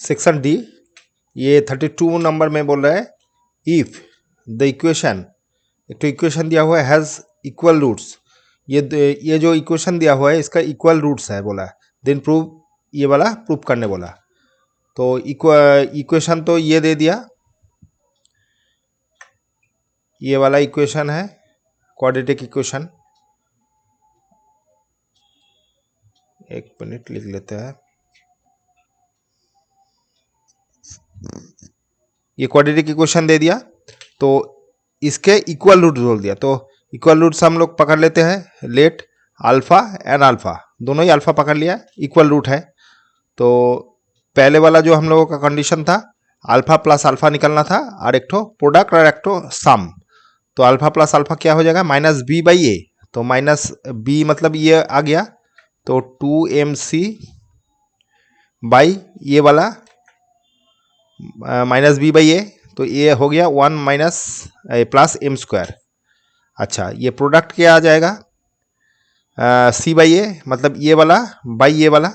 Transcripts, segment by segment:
Section D, ये 32 number में बोल रहा है इफ द इक्वेशन, एक तो इक्वेशन दिया हुआ है हैज़ इक्वल रूट्स, ये जो इक्वेशन दिया हुआ है इसका इक्वल रूट्स है बोला, देन प्रूव, ये वाला प्रूव करने बोला। तो इक्वेशन तो ये दे दिया, ये वाला इक्वेशन है क्वाड्रेटिक इक्वेशन, एक मिनट लिख लेते हैं, ये क्वाड्रेटिक इक्वेशन दे दिया, तो इसके इक्वल रूट बोल दिया, तो इक्वल रूट्स हम लोग पकड़ लेते हैं, लेट अल्फा एंड अल्फा, दोनों ही अल्फा पकड़ लिया, इक्वल रूट है। तो पहले वाला जो हम लोगों का कंडीशन था अल्फा प्लस अल्फा निकलना था, और एक ठो प्रोडक्ट और एक ठो सम, तो अल्फा प्लस अल्फा क्या हो जाएगा माइनस बी बाई ए, तो माइनस बी मतलब ये आ गया, तो 2mc बाई ये वाला माइनस बी बाई ए, तो ये हो गया 1 माइनस प्लस एम स्क्वायर। अच्छा ये प्रोडक्ट क्या आ जाएगा, सी बाई ए मतलब ये वाला बाई ये वाला,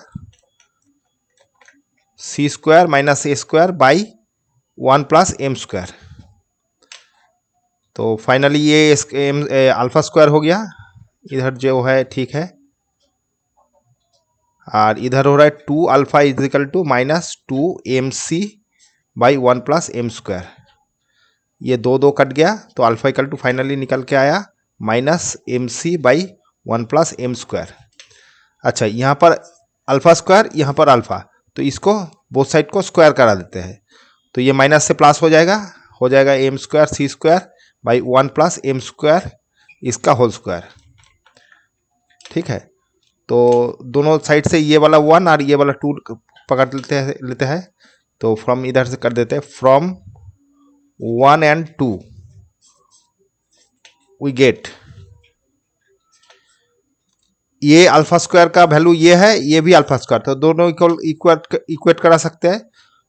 C square minus A square by 1 plus M square. तो फाइनली ये अल्फा स्क्वायर हो गया, इधर जो है ठीक है, और इधर हो रहा है 2 alpha is equal to minus 2mc by 1 plus M square, ये दो कट गया, तो अल्फा इक्वल टू फाइनली निकल के आया minus mc by 1 plus M square. अच्छा यहाँ पर अल्फा स्क्वायर, यहाँ पर अल्फा, तो इसको बोथ साइड को स्क्वायर करा देते हैं, तो ये माइनस से प्लस हो जाएगा M square C square by 1 plus M square इसका होल स्क्वायर, ठीक है। तो दोनों साइड से ये वाला 1 और ये वाला 2 पकड़ लेते हैं, तो फ्रॉम इधर से कर देते हैं, फ्रॉम 1 and 2 वी गेट, ये अल्फा स्क्वायर का वैल्यू ये है, ये भी अल्फा स्क्वायर, तो दोनों इक्वेट करा सकते हैं।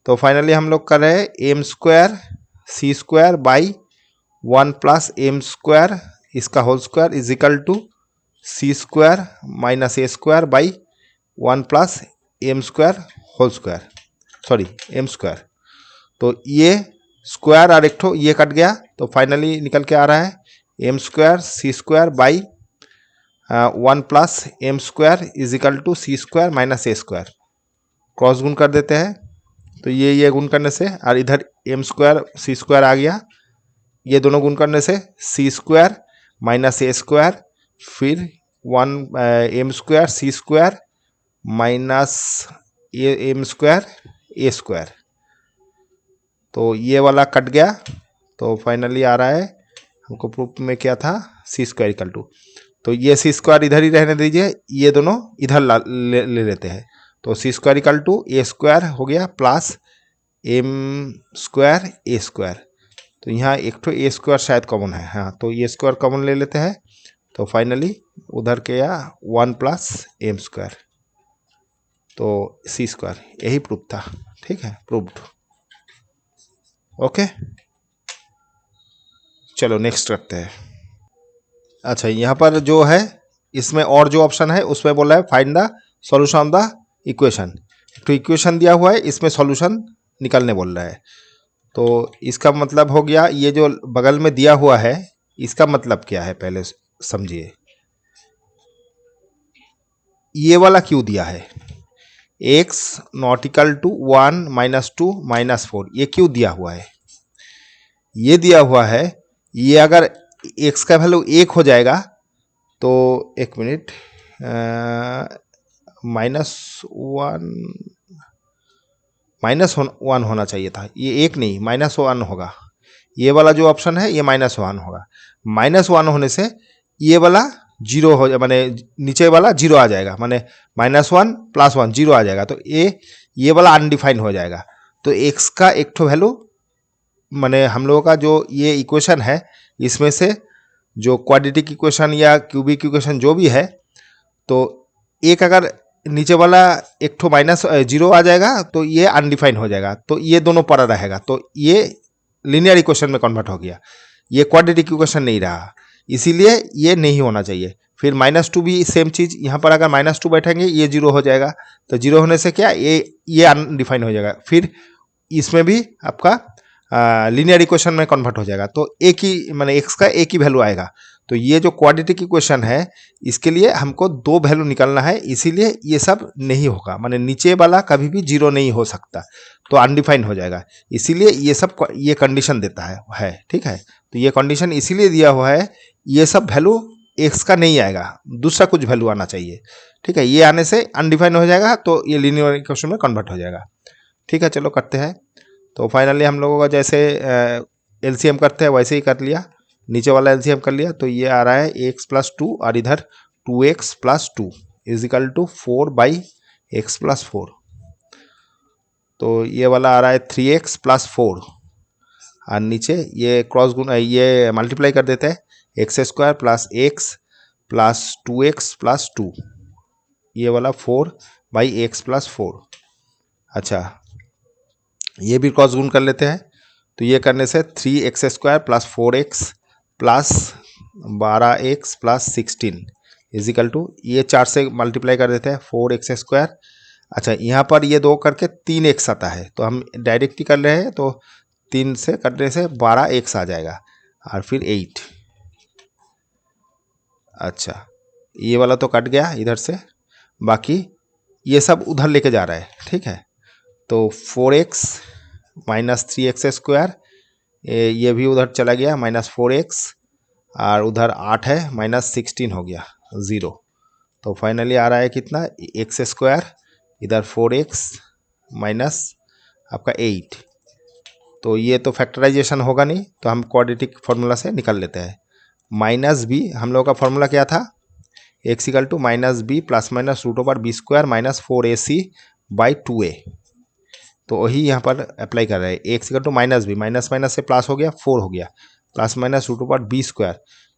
तो फाइनली हम लोग कर रहे हैं M square C square by 1 plus M square इसका whole square is equal to C square minus A square by 1 plus M square whole square, sorry M square. तो ये स्क्वायर और एक ठो ये कट गया, तो फाइनली निकल के आ रहा है M square C square by 1 plus M square is equal to C square minus A square, cross गुण कर देते हैं, तो ये गुण करने से, और इधर एम स्क्वायर सी स्क्वायर आ गया, ये दोनों गुण करने से सी स्क्वायर माइनस ए स्क्वायर, फिर 1 M square C square minus M square A square, तो ये वाला कट गया, तो फाइनली आ रहा है हमको प्रूफ में क्या था सी स्क्वायर इक्वल टू, तो ये सी स्क्वायर इधर ही रहने दीजिए, ये दोनों इधर ले लेते हैं, तो C square equal to A square हो गया plus M square A square, तो यहाँ एक तो ए स्क्वायर शायद कॉमन है, हाँ तो ये स्क्वायर कॉमन ले लेते हैं, तो फाइनली उधर के या 1 प्लस एम स्क्वायर, तो सी स्क्वायर, यही प्रूफ था, ठीक है, प्रूफ्ड। ओके चलो नेक्स्ट करते हैं। अच्छा यहाँ पर जो है इसमें और जो ऑप्शन है उसमें बोला है find the solution of the equation, तो इक्वेशन दिया हुआ है इसमें सॉल्यूशन निकालने बोल रहा है, तो इसका मतलब हो गया ये जो बगल में दिया हुआ है इसका मतलब क्या है पहले समझिए, ये वाला क्यों दिया है x not equal to 1 minus 2 minus 4, ये क्यों दिया हुआ है, ये दिया हुआ है, ये अगर x का वैल्यू 1 हो जाएगा तो एक मिनट -1 होना चाहिए था, ये 1 नहीं -1 होगा, ये वाला जो ऑप्शन है ये -1 होगा, -1 होने से ये वाला 0 हो जाए, माने नीचे वाला 0 आ जाएगा, माने -1 + 1 0 आ जाएगा, तो ये वाला अनडिफाइंड हो जाएगा, तो x का एक ठो वैल्यू, माने हम लोगों का जो ये इक्वेशन है इसमें से जो क्वाड्रेटिक इक्वेशन या क्यूबिक इक्वेशन जो भी है, तो एक अगर नीचे वाला एक ठो -0 आ जाएगा तो ये अनडिफाइंड हो जाएगा, तो ये दोनों पड़ा रहेगा, तो ये लीनियर इक्वेशन में कन्वर्ट हो गया, ये क्वाड्रेटिक इक्वेशन नहीं रहा, इसीलिए ये नहीं होना चाहिए। फिर -2 भी सेम चीज़, यहाँ पर अगर -2 बैठेंगे ये 0 हो जाएगा, तो 0 होने से क्या ये अनडिफाइन हो जाएगा। फिर इसमें भी आपका लीनियर इक्वेशन में कन्वर्ट हो जाएगा, तो एक ही माने एक्स का एक ही वैल्यू आएगा। तो ये जो क्वाड्रेटिक इक्वेशन है इसके लिए हमको 2 वैल्यू निकालना है, इसीलिए ये सब नहीं होगा, माने नीचे वाला कभी भी 0 नहीं हो सकता, तो अनडिफाइंड हो जाएगा। इसीलिए ये सब ये कंडीशन देता है ठीक है। तो ये कंडीशन इसीलिए दिया हुआ है, ये सब वैल्यू एक्स का नहीं आएगा, दूसरा कुछ वैल्यू आना चाहिए, ठीक है। ये आने से अनडिफाइंड हो जाएगा, तो ये लीनियर इक्वेशन में कन्वर्ट हो जाएगा, ठीक है। चलो करते हैं। तो फाइनली हम लोगों का जैसे एलसीएम करते हैं वैसे ही कर लिया, नीचे वाला एलसीएम कर लिया, तो ये आ रहा है एक्स प्लस 2 और इधर 2x plus 2 is equal to 4/x plus 4। तो ये वाला आ रहा है 3x प्लस 4 और नीचे ये क्रॉस गुना ये मल्टीप्लाई कर देते हैं, x² plus x plus 2x plus 2, ये वाला 4/x प्लस 4। अच्छा, ये भी क्रॉस गुण कर लेते हैं, तो ये करने से 3x² plus 4x plus 12x plus 16 is equal to, ये 4 से मल्टीप्लाई कर देते हैं 4x²। अच्छा, यहाँ पर ये 2 करके 3x आता है, तो हम डायरेक्ट ही कर रहे हैं, तो 3 से करने से 12x आ जाएगा और फिर 8। अच्छा, ये वाला तो कट गया इधर से, बाकी ये सब उधर लेके जा रहा है, ठीक है। तो 4x माइनस 3x², ये भी उधर चला गया, -4x, और उधर 8 है, -16 हो गया 0। तो फाइनली आ रहा है कितना, x², इधर 4x माइनस आपका 8। तो ये तो फैक्टराइजेशन होगा नहीं, तो हम क्वाड्रेटिक फार्मूला से निकाल लेते हैं। -b, हम लोगों का फार्मूला क्या था, x equal to -b plus minus √b² minus 4ac/2a। तो वही यहाँ पर अप्लाई कर रहे हैं, X equal to -b, minus minus से प्लस हो गया 4 हो गया, प्लस माइनस √b²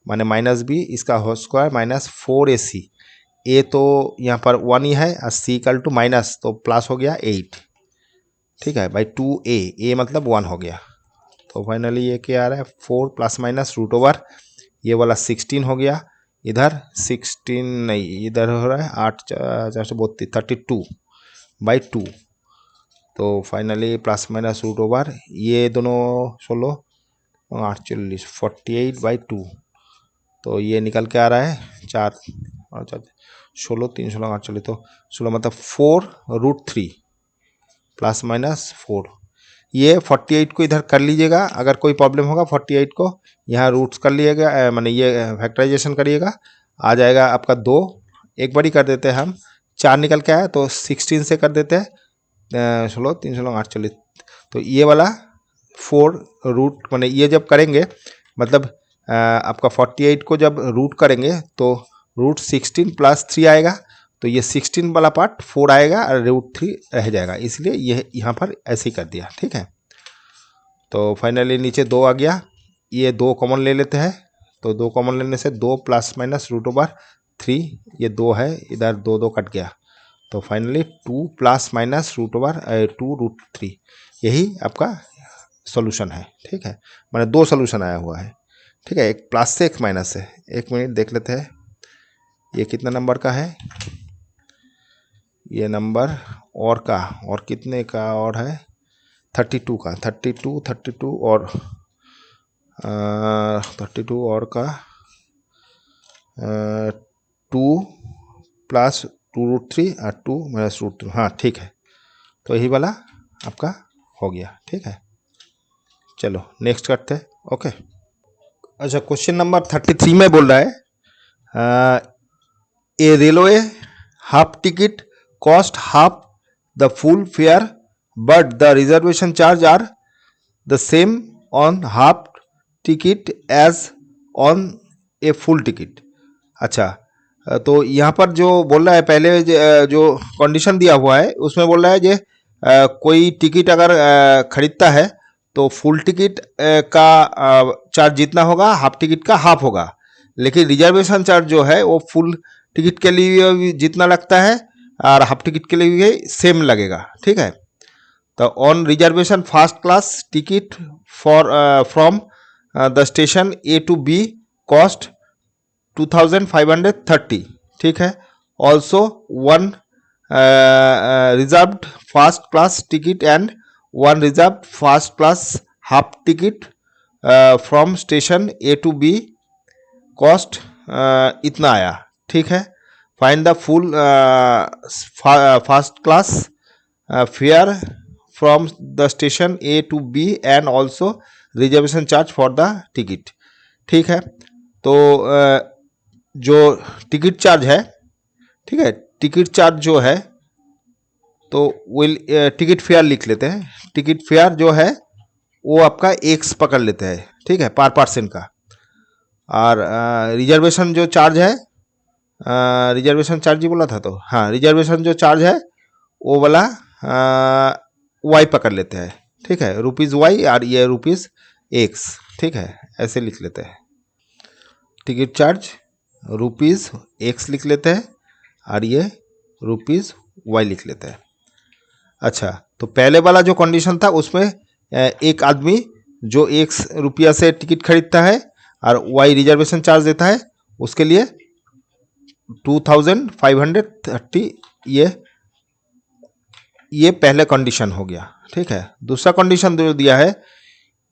माने -b इसका होल स्क्वायर माइनस 4ac। ए तो यहाँ पर 1 ही है और सी इक्वल टू माइनस, तो प्लस हो गया 8, ठीक है, बाई 2a, ए मतलब 1 हो गया। तो फाइनली ये क्या आ रहा है, 4 प्लस माइनस √, ये वाला 16 हो गया, इधर 16 नहीं, इधर हो रहा है 8 4 32 32/2। तो फाइनली प्लस माइनस √, ये दोनों 16 48 48/2। तो ये निकल के आ रहा है 4 और 4 16 3 16 48, तो 16 मतलब 4√3 प्लस माइनस 4। ये 48 को इधर कर लीजिएगा, अगर कोई प्रॉब्लम होगा 48 को यहाँ रूट्स कर लीजिएगा, माने ये फैक्टराइजेशन करिएगा, आ जाएगा आपका 2। एक बार ही कर देते हैं हम, 4 निकल के आया, तो 16 से कर देते हैं 16 3 16 48। तो ये वाला 4 रूट माने ये जब करेंगे, मतलब आपका 48 को जब रूट करेंगे तो √16 प्लस 3 आएगा, तो ये 16 वाला पार्ट 4 आएगा और √3 रह जाएगा, इसलिए ये यहाँ पर ऐसे ही कर दिया, ठीक है। तो फाइनली नीचे 2 आ गया, ये 2 कॉमन ले लेते हैं, तो 2 कॉमन लेने से 2 प्लस माइनस √3, ये 2 है, इधर 2 2 कट गया, तो फाइनली 2 प्लस माइनस √2√3, यही आपका सॉल्यूशन है, ठीक है। मैंने 2 सॉल्यूशन आया हुआ है, ठीक है, एक प्लस से एक माइनस से। एक मिनट देख लेते हैं ये कितना नंबर का है, ये नंबर और का, और कितने का और है, 32 का, 32 और 32 और का 2 प्लस 2√3 और 2 माइनस √3, हाँ ठीक है। तो यही वाला आपका हो गया, ठीक है। चलो नेक्स्ट करते हैं, ओके। अच्छा, क्वेश्चन नंबर 33 में बोल रहा है a railway half ticket cost half the full fare but the reservation charge are the same on half ticket as on a full ticket. अच्छा, तो यहाँ पर जो बोल रहा है, पहले जो कंडीशन दिया हुआ है उसमें बोल रहा है जे कोई टिकट अगर खरीदता है तो फुल टिकट का चार्ज जितना होगा हाफ टिकट का हाफ होगा, लेकिन रिजर्वेशन चार्ज जो है वो फुल टिकट के लिए जितना लगता है और हाफ टिकट के लिए भी सेम लगेगा, ठीक है। तो on reservation first class ticket for from the station A to B cost 2530, ठीक है। Also 1 reserved first class ticket and 1 reserve first class half ticket from station A to B, cost इतना आया, ठीक है। Find the full first class fare from the station A to B and also reservation charge for the ticket, ठीक है। तो जो ticket charge है, ठीक है, टिकट चार्ज जो है तो विल टिकट फेयर लिख लेते हैं। टिकट फेयर जो है वो आपका एक्स पकड़ लेते हैं, ठीक है, पर पर्सन का। और रिजर्वेशन जो चार्ज है, रिजर्वेशन चार्ज ही बोला था, तो हाँ, रिजर्वेशन जो चार्ज है वो वाला वाई पकड़ लेते हैं, ठीक है, रुपीज़ वाई और ये रुपीज़ एक्स, ठीक है, ऐसे लिख लेते हैं। टिकट चार्ज रुपीज़ एक्स लिख लेते हैं और ये रुपीज़ वाई लिख लेते हैं। अच्छा, तो पहले वाला जो कंडीशन था उसमें एक आदमी जो एक्स रुपया से टिकट खरीदता है और वाई रिजर्वेशन चार्ज देता है, उसके लिए 2530 ये पहले कंडीशन हो गया, ठीक है। दूसरा कंडीशन जो दिया है,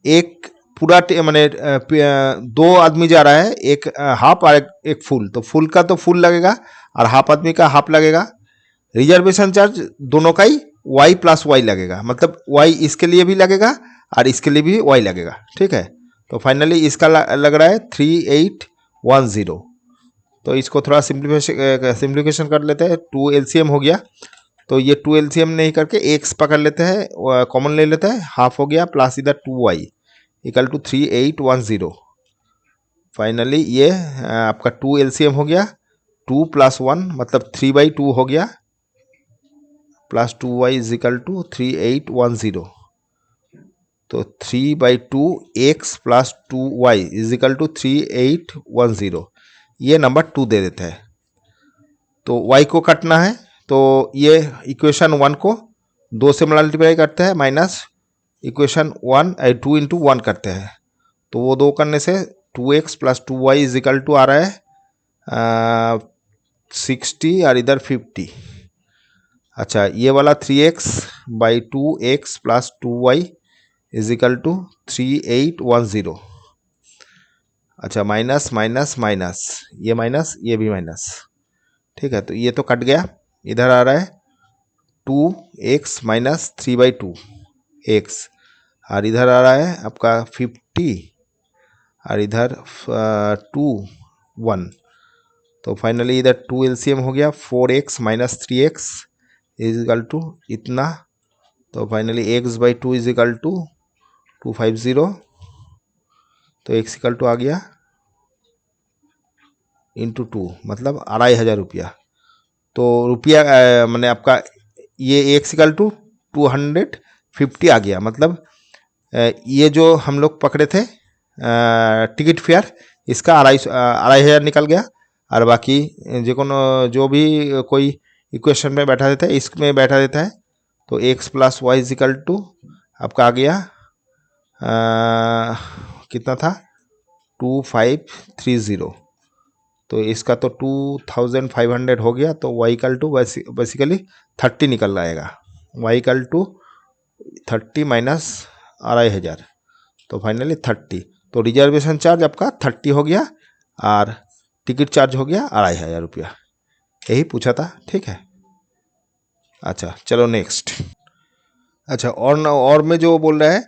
एक पूरा माने 2 आदमी जा रहा है, एक हाफ और एक फुल, तो फुल का तो फुल लगेगा और हाफ आदमी का हाफ लगेगा। रिजर्वेशन चार्ज दोनों का ही वाई प्लस वाई लगेगा, मतलब वाई इसके लिए भी लगेगा और इसके लिए भी वाई लगेगा, ठीक है। तो फाइनली इसका लग रहा है 3810। तो इसको थोड़ा सिंप्लीफिकेशन कर लेते हैं। 2 LCM हो गया, तो ये 2 LCM नहीं करके एक्स पकड़ लेते हैं, कॉमन ले लेते हैं, हाफ हो गया प्लस इधर 2y इक्वल टू 3810। फाइनली ये आपका 2 LCM हो गया, 2 + 1 मतलब 3/2 हो गया, plus 2y is equal to 3810। तो 3/2 x plus 2y is equal to 3810, ये नंबर 2 दे देते हैं। तो y को काटना है, तो ये इक्वेशन 1 को 2 से मल्टीप्लाई करते हैं, माइनस इक्वेशन 2 इंटू 1 करते हैं, तो वो 2 करने से 2x plus 2y is equal to आ रहा है 60 और इधर 50। अच्छा, ये वाला 3x/2x plus 2y is equal to 3810। अच्छा, माइनस माइनस माइनस, ये माइनस ये भी माइनस, ठीक है। तो ये तो कट गया, इधर आ रहा है 2x माइनस 3/2x और इधर आ रहा है आपका 50 और इधर 1। तो फाइनली इधर 2 LCM हो गया, 4x minus 3x is equal to इतना। तो finally x/2 is equal to 250, तो x इक्वल टू आ गया इंटू 2, मतलब 2500 रुपया। तो रुपया मैंने आपका ये x इक्वल टू 250 आ गया, मतलब ये जो हम लोग पकड़े थे टिकट फेयर, इसका 2500 निकल गया। और बाकी जो भी कोई इक्वेशन में बैठा देता है, इसमें बैठा देता है, तो x plus Y is equal to आपका आ गया कितना था 2530। तो इसका तो 2500 हो गया, तो y इक्वल टू बेसिकली 30 निकल आएगा, y इक्वल टू 30 माइनस 2500, तो फाइनली 30। तो रिजर्वेशन चार्ज आपका 30 हो गया और टिकट चार्ज हो गया 2500 रुपया, यही पूछा था, ठीक है। अच्छा, चलो नेक्स्ट। अच्छा, और में जो बोल रहा है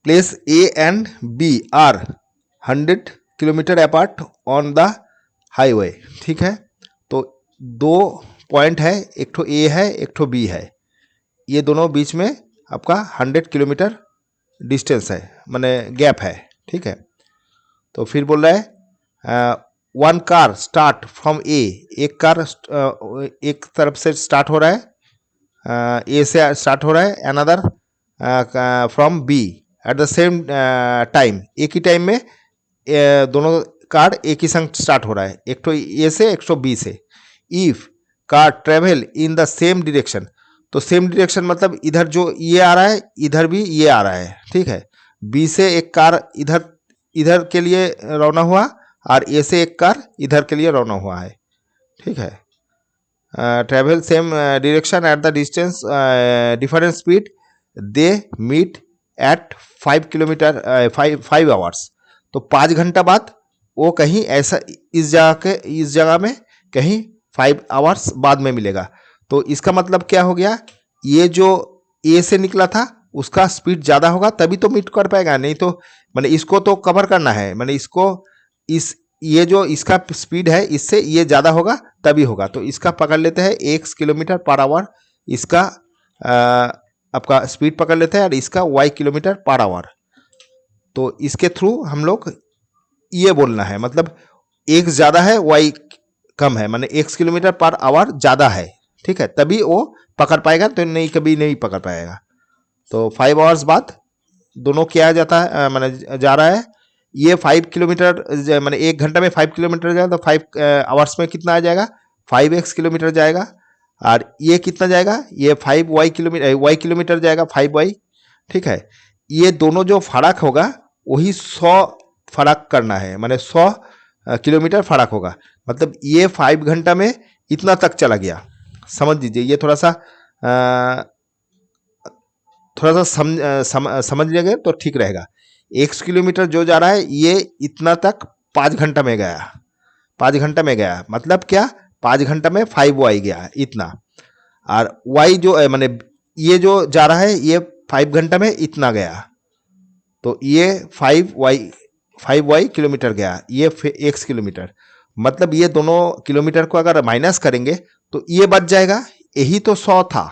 place A and B are 100 kilometre apart on the highway, ठीक है। तो 2 पॉइंट है, एक ठो A है एक ठो B है, ये दोनों बीच में आपका 100 किलोमीटर डिस्टेंस है, माने गैप है, ठीक है। तो फिर बोल रहा है 1 कार स्टार्ट फ्रॉम A, एक कार एक तरफ से स्टार्ट हो रहा है, A से स्टार्ट हो रहा है, another from B at the same time, एक ही टाइम में दोनों कार एक ही संग स्टार्ट हो रहा है, एक तो A से एक तो B से। If car travel in the same direction, तो सेम डायरेक्शन मतलब इधर जो ये आ रहा है इधर भी ये आ रहा है, ठीक है। B से एक कार इधर के लिए रवाना हुआ और ए से एक कार इधर के लिए रवाना हुआ है, ठीक है। Travel same direction at the distance different speed, they meet at 5 kilometre 5 hours. तो 5 घंटा बाद वो कहीं ऐसा इस जगह में कहीं 5 आवर्स बाद में मिलेगा। तो इसका मतलब क्या हो गया, ये जो ए से निकला था उसका स्पीड ज़्यादा होगा तभी तो मीट कर पाएगा, नहीं तो मैंने इसको तो कवर करना है, मैंने इसको ये जो इसका स्पीड है इससे ये ज़्यादा होगा तभी होगा। तो इसका पकड़ लेते हैं x किलोमीटर पर आवर, इसका आपका स्पीड पकड़ लेते हैं और इसका y किलोमीटर पर आवर। तो इसके थ्रू हम लोग ये बोलना है, मतलब x ज़्यादा है y कम है, माने x किलोमीटर पर आवर ज़्यादा है, ठीक है, तभी वो पकड़ पाएगा, तो नहीं कभी नहीं पकड़ पाएगा। तो 5 आवर्स बाद दोनों किया जाता है, माने जा रहा है ये 5 किलोमीटर, माने 1 घंटा में 5 किलोमीटर जाएगा, तो 5 आवर्स में कितना आ जाएगा 5x किलोमीटर जाएगा। और ये कितना जाएगा, ये 5y किलोमीटर जाएगा 5y, ठीक है। ये दोनों जो फर्क होगा वही 100 फर्क करना है, माने 100 किलोमीटर फर्क होगा। मतलब ये 5 घंटा में इतना तक चला गया, समझ लीजिए। ये थोड़ा सा समझ लेंगे तो ठीक रहेगा। 1 किलोमीटर जो जा रहा है ये इतना तक 5 घंटा में गया, 5 घंटा में गया, मतलब क्या 5 घंटा में 5y गया इतना। और y जो माने ये जो जा रहा है ये 5 घंटा में इतना गया, तो ये 5y किलोमीटर गया, ये x किलोमीटर। मतलब ये दोनों किलोमीटर को अगर माइनस करेंगे तो ये बच जाएगा, यही तो 100 था,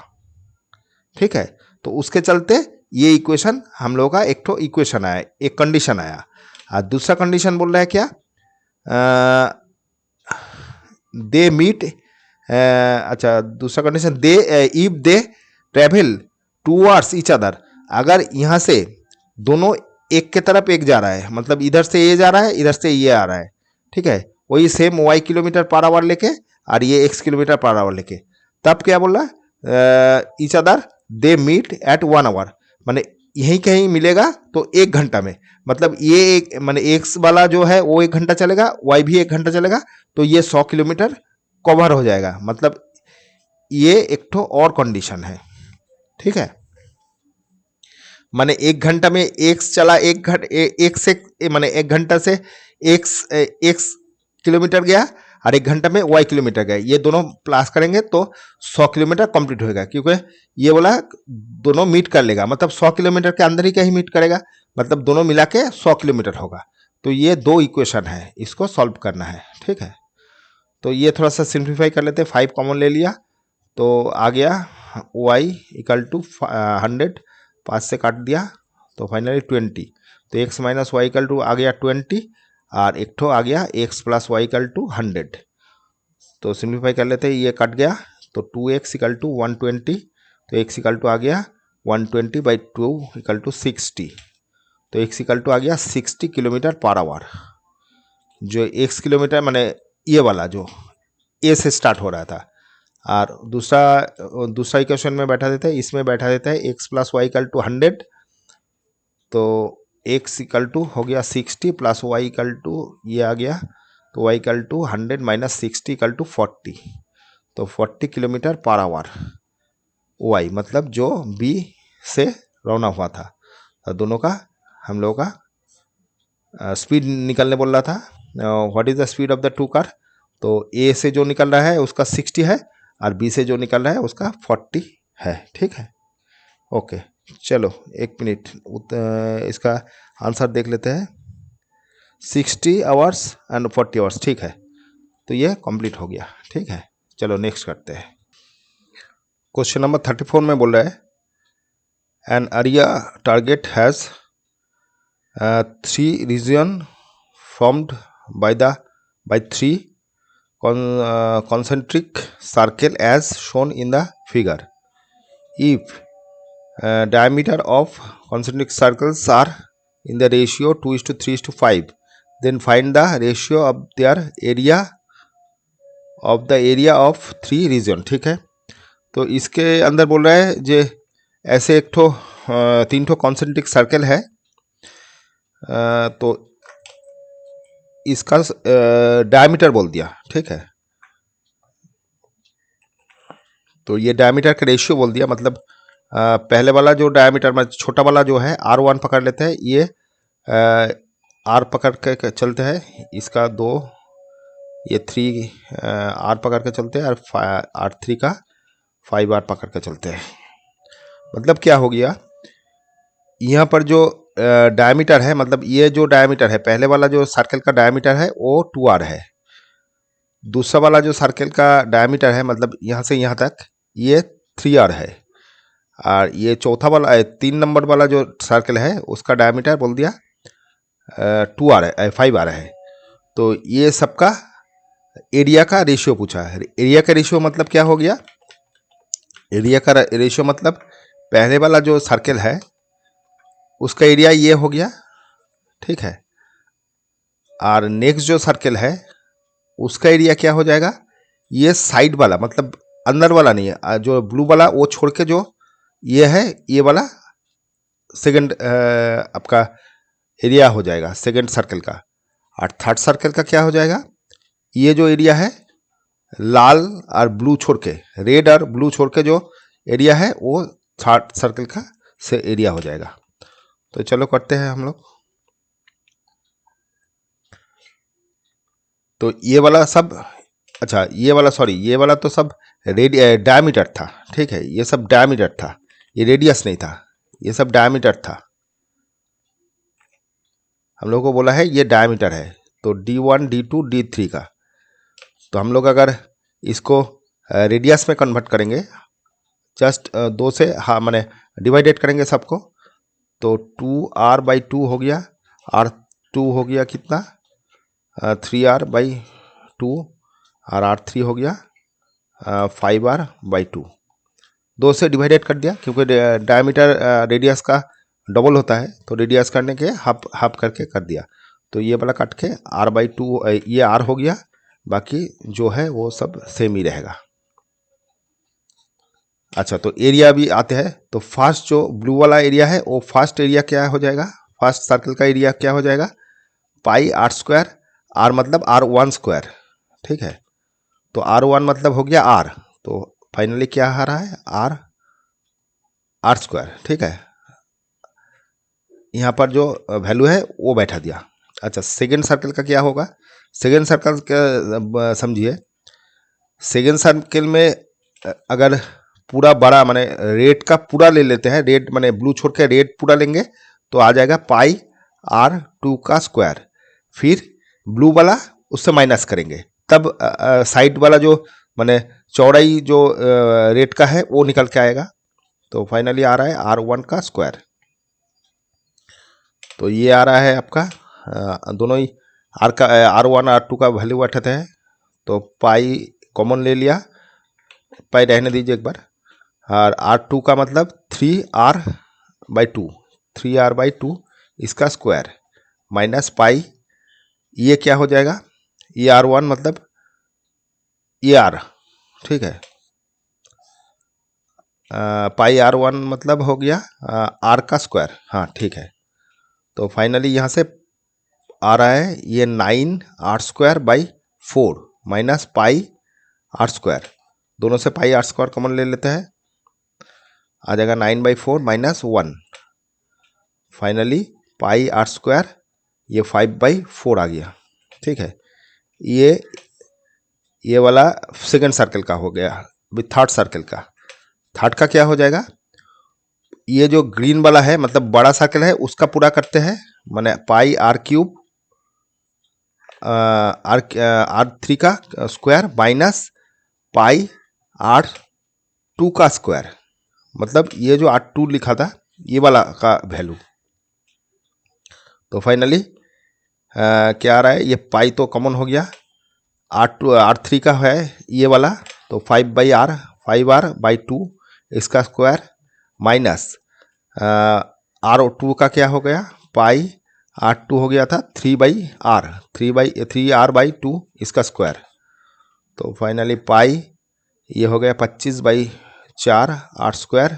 ठीक है। तो उसके चलते ये इक्वेशन हम लोगों का एक तो इक्वेशन आया, एक कंडीशन आया। और दूसरा कंडीशन बोल रहा है क्या, दे मीट, अच्छा दूसरा condition they if they travel towards each other. अगर यहाँ से दोनों एक के तरफ एक जा रहा है, मतलब इधर से ये जा रहा है इधर से ये आ रहा है, ठीक है, वही same y kilometre per hour लेके और ये x किलोमीटर पर आवर लेके, तब क्या बोल रहा है each other they meet at 1 hour, माने यहीं कहीं मिलेगा तो 1 घंटा में। मतलब ये एक माने x वाला जो है वो 1 घंटा चलेगा, y भी 1 घंटा चलेगा, तो ये 100 किलोमीटर कवर हो जाएगा। मतलब ये एक तो और कंडीशन है, ठीक है। माने 1 घंटा में x चला, एक से माने 1 घंटा से x किलोमीटर गया और 1 घंटा में y किलोमीटर गया, ये दोनों प्लस करेंगे तो 100 किलोमीटर कंप्लीट होएगा, क्योंकि ये बोला दोनों मीट कर लेगा, मतलब 100 किलोमीटर के अंदर ही कहीं मीट करेगा, मतलब दोनों मिला के 100 किलोमीटर होगा। तो ये 2 इक्वेशन है, इसको सॉल्व करना है, ठीक है। तो ये थोड़ा सा सिंप्लीफाई कर लेते हैं, 5 कॉमन ले लिया तो आ गया y इक्वल टू 100, 5 से काट दिया तो फाइनली 20। तो x minus Y equal to आ गया 20 और एक ठो आ गया x plus Y equal to 100। तो सिंप्लीफाई कर लेते हैं, ये कट गया तो 2x इक्वल टू 120, तो x इक्वल टू आ गया 120/2 इक्वल टू 60। तो x इक्वल टू आ गया 60 किलोमीटर पर आवर। जो x किलोमीटर माने ये वाला जो a से स्टार्ट हो रहा था, और दूसरा इक्वेशन में बैठा देता है, इसमें बैठा देता है x plus Y equal to 100। तो x इक्वल टू हो गया 60 प्लस वाई इक्वल टू ये आ गया, तो y equal to 100 minus 60 equal to 40। तो 40 किलोमीटर पर आवर y, मतलब जो b से रवाना हुआ था। तो दोनों का हम लोगों का स्पीड निकलने बोल रहा था, what is the speed of the two car. तो a से जो निकल रहा है उसका 60 है और b से जो निकल रहा है उसका 40 है, ठीक है। ओके चलो 1 मिनट इसका आंसर देख लेते हैं। 60 आवर्स एंड 40 आवर्स, ठीक है। तो ये कंप्लीट हो गया, ठीक है। चलो नेक्स्ट करते हैं। क्वेश्चन नंबर 34 में बोल रहा है an area target has 3 region formed by 3 concentric circle as shown in the figure. If diameter of concentric circles are in the ratio 2:3:5, then find the ratio of their area of the area of 3 region, ठीक है। तो इसके अंदर बोल रहा है जे ऐसे एक ठो 3 ठो concentric circle है, तो इसका डायमीटर बोल दिया, ठीक है। तो ये डायमीटर का रेशियो बोल दिया, मतलब पहले वाला जो डायमीटर में छोटा वाला जो है R1 पकड़ लेते हैं, ये R पकड़ के चलते हैं, इसका 2, ये 3 R पकड़ के चलते हैं, और R3 का 5R पकड़ के चलते हैं। मतलब क्या हो गया, यहाँ पर जो डायमीटर है, मतलब ये जो डायमीटर है, पहले वाला जो सर्कल का डायमीटर है वो 2R है, दूसरा वाला जो सर्कल का डायमीटर है, मतलब यहाँ से यहाँ तक, ये 3R है, और ये चौथा वाला 3 नंबर वाला जो सर्कल है उसका डायमीटर बोल दिया 2R है, 5R है। तो ये सबका एरिया का रेशियो पूछा है। एरिया का रेशियो मतलब क्या हो गया, एरिया का रेशियो मतलब पहले वाला जो सर्कल है उसका एरिया ये हो गया, ठीक है, और नेक्स्ट जो सर्कल है उसका एरिया क्या हो जाएगा, ये साइड वाला, मतलब अंदर वाला नहीं है, जो ब्लू वाला वो छोड़ के जो ये है, ये वाला सेकंड आपका एरिया हो जाएगा सेकंड सर्कल का। और थर्ड सर्कल का क्या हो जाएगा, ये जो एरिया है लाल और ब्लू छोड़ के, रेड और ब्लू छोड़ के जो एरिया है वो थर्ड सर्कल का से एरिया हो जाएगा। तो चलो करते हैं हम लोग। तो ये वाला सब, अच्छा ये वाला, सॉरी ये वाला तो सब डायमीटर था, ठीक है, ये सब डायमीटर था, ये रेडियस नहीं था, ये सब डायमीटर था। हम लोग को बोला है ये डायमीटर है, तो D1 D2 D3 का। तो हम लोग अगर इसको रेडियस में कन्वर्ट करेंगे, जस्ट 2 से, हाँ मैंने डिवाइडेड करेंगे सबको, तो 2R/2 हो गया, R2 हो गया कितना 3R/2, और R3 हो गया 5R/2। 2 से डिवाइडेड कर दिया, क्योंकि डायमीटर रेडियस का डबल होता है, तो रेडियस करने के हाफ करके कर दिया। तो ये वाला काट के R/2, ये R हो गया, बाकी जो है वो सब सेम ही रहेगा। अच्छा, तो एरिया भी आते हैं। तो फर्स्ट जो ब्लू वाला एरिया है वो फर्स्ट एरिया क्या हो जाएगा, फर्स्ट सर्कल का एरिया क्या हो जाएगा, πr², R मतलब R1², ठीक है। तो R1 मतलब हो गया R, तो फाइनली क्या आ रहा है, R², ठीक है। यहाँ पर जो वैल्यू है वो बैठा दिया। अच्छा, सेकेंड सर्कल का क्या होगा, सेकेंड सर्कल का समझिए, सेकेंड सर्कल में अगर पूरा बड़ा माने रेड का पूरा ले लेते हैं, रेड माने ब्लू छोड़ के रेड पूरा लेंगे, तो आ जाएगा πr2 का स्क्वायर, फिर ब्लू वाला उससे माइनस करेंगे, तब साइड वाला जो माने चौड़ाई जो रेड का है वो निकल के आएगा। तो फाइनली आ रहा है R1 का स्क्वायर। तो ये आ रहा है आपका दोनों ही R1 R2 का वैल्यू बैठते हैं। तो पाई कॉमन ले लिया, पाई रहने दीजिए एक बार, और R2 का मतलब 3R/2, 3R/2 इसका स्क्वायर माइनस पाई, ये क्या हो जाएगा, ये R1 मतलब ये R, ठीक है, πr1 मतलब हो गया R का स्क्वायर, हाँ ठीक है। तो फाइनली यहाँ से आ रहा है ये 9R²/4 माइनस πr², दोनों से πr² कॉमन ले लेते हैं, आ जाएगा 9/4 माइनस 1, फाइनली πr², ये 5/4 आ गया, ठीक है। ये वाला सेकंड सर्कल का हो गया। अभी थर्ड सर्कल का, थर्ड का क्या हो जाएगा, ये जो ग्रीन वाला है मतलब बड़ा सर्कल है उसका पूरा करते हैं, माने πr³ R3 का स्क्वायर माइनस πr2 का स्क्वायर, मतलब ये जो R2 लिखा था ये वाला का वैल्यू। तो फाइनली क्या आ रहा है, ये पाई तो कॉमन हो गया, R3 का है ये वाला, तो 5/R, 5R/2 इसका स्क्वायर माइनस R2 का क्या हो गया, πr2 हो गया था 3/R, 3R/2 इसका स्क्वायर। तो फाइनली पाई ये हो गया 25/4 R²,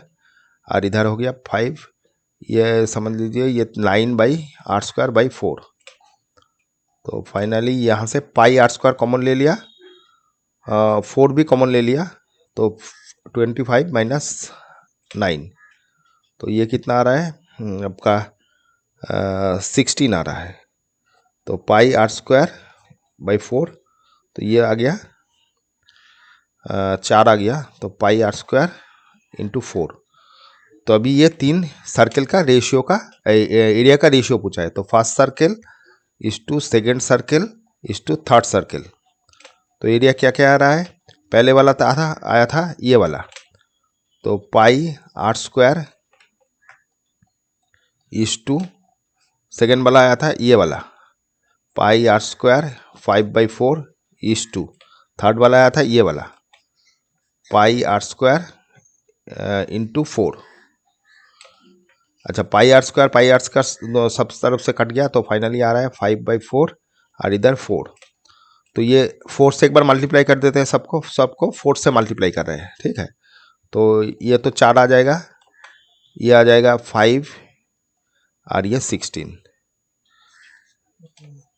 और इधर हो गया 5, ये समझ लीजिए ये 9/R²/4। तो फाइनली यहाँ से पाई आर स्क्वायर कॉमन ले लिया, 4 भी कॉमन ले लिया, तो 25 माइनस 9, तो ये कितना आ रहा है आपका 16 आ रहा है। तो पाई आर स्क्वायर बाई 4, तो ये आ गया 4 आ गया, तो पाई आर स्क्वायर इंटू 4। तो अभी ये 3 सर्कल का रेशियो का एरिया का रेशियो पूछा है। तो first circle is to second circle is to third circle. तो एरिया क्या क्या आ रहा है, पहले वाला आया था ये वाला, तो pi r square is to, second वाला आया था ये वाला, pi r square 5/4 is to, third वाला आया था ये वाला, पाई आर स्क्वायर इंटू 4। अच्छा, पाई आर स्क्वायर सब तरफ से कट गया, तो फाइनली आ रहा है 5/4 और इधर 4। तो ये 4 से एक बार मल्टीप्लाई कर देते हैं, सबको 4 से मल्टीप्लाई कर रहे हैं, ठीक है। तो ये तो 4 आ जाएगा, ये आ जाएगा 5 और ये 16।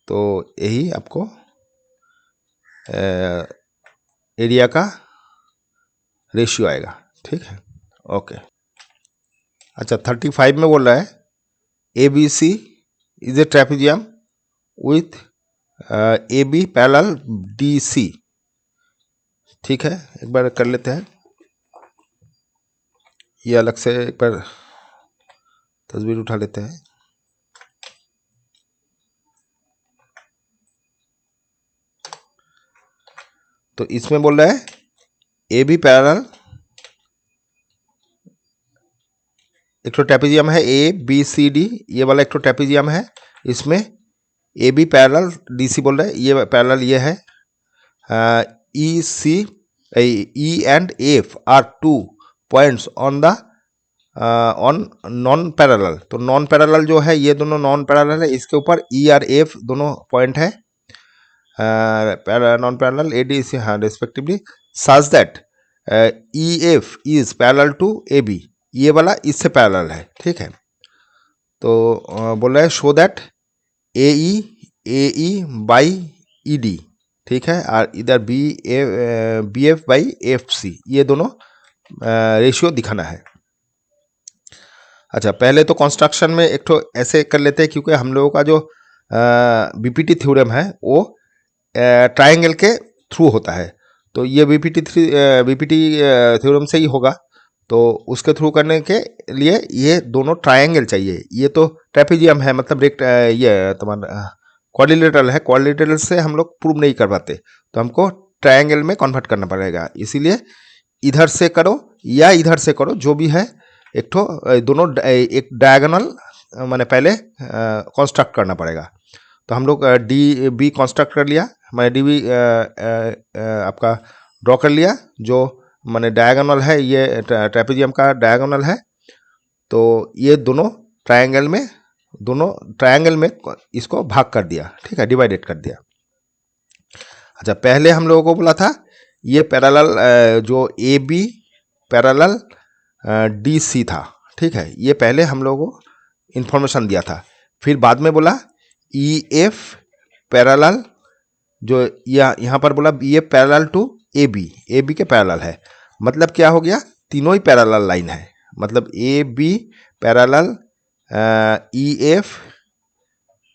तो यही आपको एरिया का रेशियो आएगा, ठीक है। ओके। अच्छा, 35 में बोल रहा है A B C is a trapezium with A B parallel D C, ठीक है। एक बार कर लेते हैं, ये अलग से एक बार तस्वीर उठा लेते हैं। तो इसमें बोल रहा है ए बी पैरेलल, एक तो ट्रेपेजियम है ए बी सी डी, ये वाला एक तो ट्रेपेजियम है, इसमें A B parallel D C बोल रहा है, ये पैरेलल ये है, E C E and F are 2 points on the on non parallel. तो नॉन पैरेलल जो है, ये दोनों नॉन पैरेलल है, इसके ऊपर ई और एफ दोनों पॉइंट है non parallel A D C, हाँ respectively, such that E F is parallel to A B, ये वाला इससे पैरेलल है, ठीक है। तो बोल रहा है show that A E by E D, ठीक है, और इधर B F by F C, ये दोनों रेशियो दिखाना है। अच्छा, पहले तो कंस्ट्रक्शन में एक तो ऐसे कर लेते हैं, क्योंकि हम लोगों का जो बीपीटी थ्योरम है वो ट्रायंगल के थ्रू होता है। तो ये बीपीटी थ्योरम से ही होगा, तो उसके थ्रू करने के लिए ये दोनों ट्रायंगल चाहिए। ये तो ट्रेपेजियम है, मतलब ये तुम्हारा क्वाड्रिलेटरल है, क्वाड्रिलेटरल से हम लोग प्रूव नहीं कर पाते, तो हमको ट्रायंगल में कन्वर्ट करना पड़ेगा। इसीलिए इधर से करो या इधर से करो, जो भी है, एक तो दोनों एक डायगोनल मैंने पहले कंस्ट्रक्ट करना पड़ेगा। तो हम लोग डी बी कंस्ट्रक्ट कर लिया, मैंने डी बी आपका ड्रॉ कर लिया, जो मैंने डायगोनल है, ये ट्रेपेजियम का डायगोनल है। तो ये दोनों ट्रायंगल में इसको भाग कर दिया, ठीक है, डिवाइडेड कर दिया। अच्छा, पहले हम लोगों को बोला था ये पैरेलल जो A B parallel D C था, ठीक है, ये पहले हम लोगों को इंफॉर्मेशन दिया था। फिर बाद में बोला ई एफ पैरेलल, जो यहाँ पर बोला B F parallel to A B के पैरेलल है। मतलब क्या हो गया, तीनों ही पैरेलल लाइन है, मतलब A B parallel E F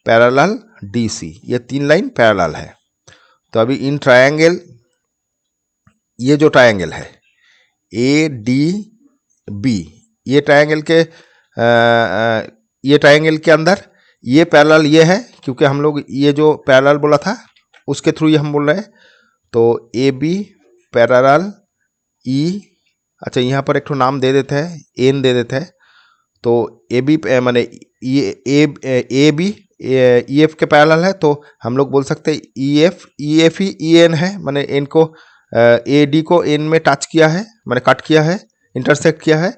parallel D C, ये 3 लाइन पैरेलल है। तो अभी इन ट्रायंगल, ये जो ट्रायंगल है ए डी बी, ये ट्रायंगल के अंदर ये पैरेलल ये है, क्योंकि हम लोग ये जो पैरेलल बोला था उसके थ्रू ये हम बोल रहे हैं। तो ए बी पैरेलल ई, अच्छा यहाँ पर एक तो नाम दे देते हैं, एन दे देते हैं। तो ए बी माने ए बी ई एफ के पैरेलल है, तो हम लोग बोल सकते हैं ई एफ ही ई एन है, माने एन को ए डी को एन में टच किया है, मैंने कट किया है, इंटरसेक्ट किया है।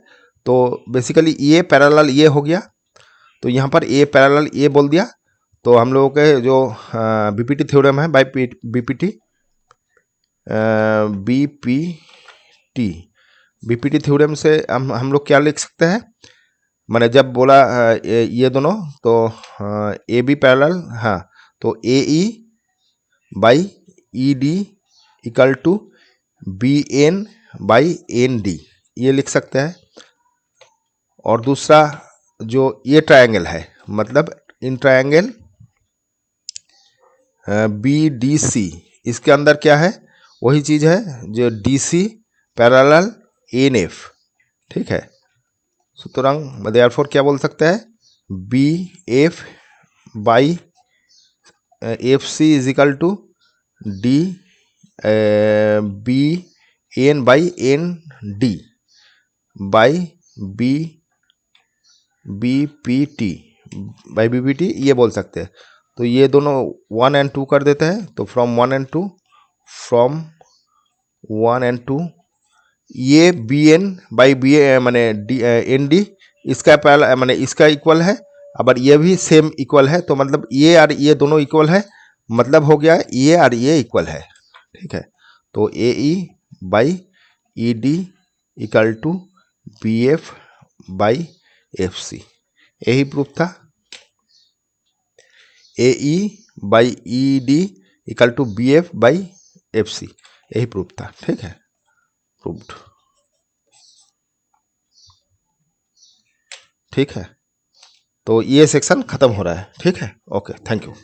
तो बेसिकली ए पैरेलल ये हो गया, तो यहाँ पर ए पैरेलल ए बोल दिया। तो हम लोगों के जो बीपीटी थ्योरम है, बाय बीपीटी थ्योरम से हम लोग क्या लिख सकते हैं, मैंने जब बोला ये दोनों, तो ए बी पैरेलल, हाँ, तो A E by E D equal to B N by N D, ये लिख सकते हैं। और दूसरा जो ये ट्रायंगल है, मतलब in triangle B D C, इसके अंदर क्या है, वही चीज है जो D C parallel N F, ठीक है। सुतरां देयरफॉर क्या बोल सकते हैं, B F by F C is equal to D B N by N D by B B P T by B P T, ये बोल सकते हैं। तो ये दोनों 1 and 2 कर देते हैं, तो फ्रॉम 1 and 2, फ्रॉम 1 and 2 ये बी एन बाई बी माने डी एन डी इसका पहला माने इसका इक्वल है, अगर ये भी सेम इक्वल है तो मतलब ये और ये दोनों इक्वल है, मतलब हो गया ये और ये इक्वल है, ठीक है। तो A E by E D equal to B F by F C, यही प्रूफ था। A E by E D equal to B F by F C, यही प्रूफ था, ठीक है, प्रूव्ड, ठीक है। तो ये सेक्शन खत्म हो रहा है, ठीक है, ओके, थैंक यू।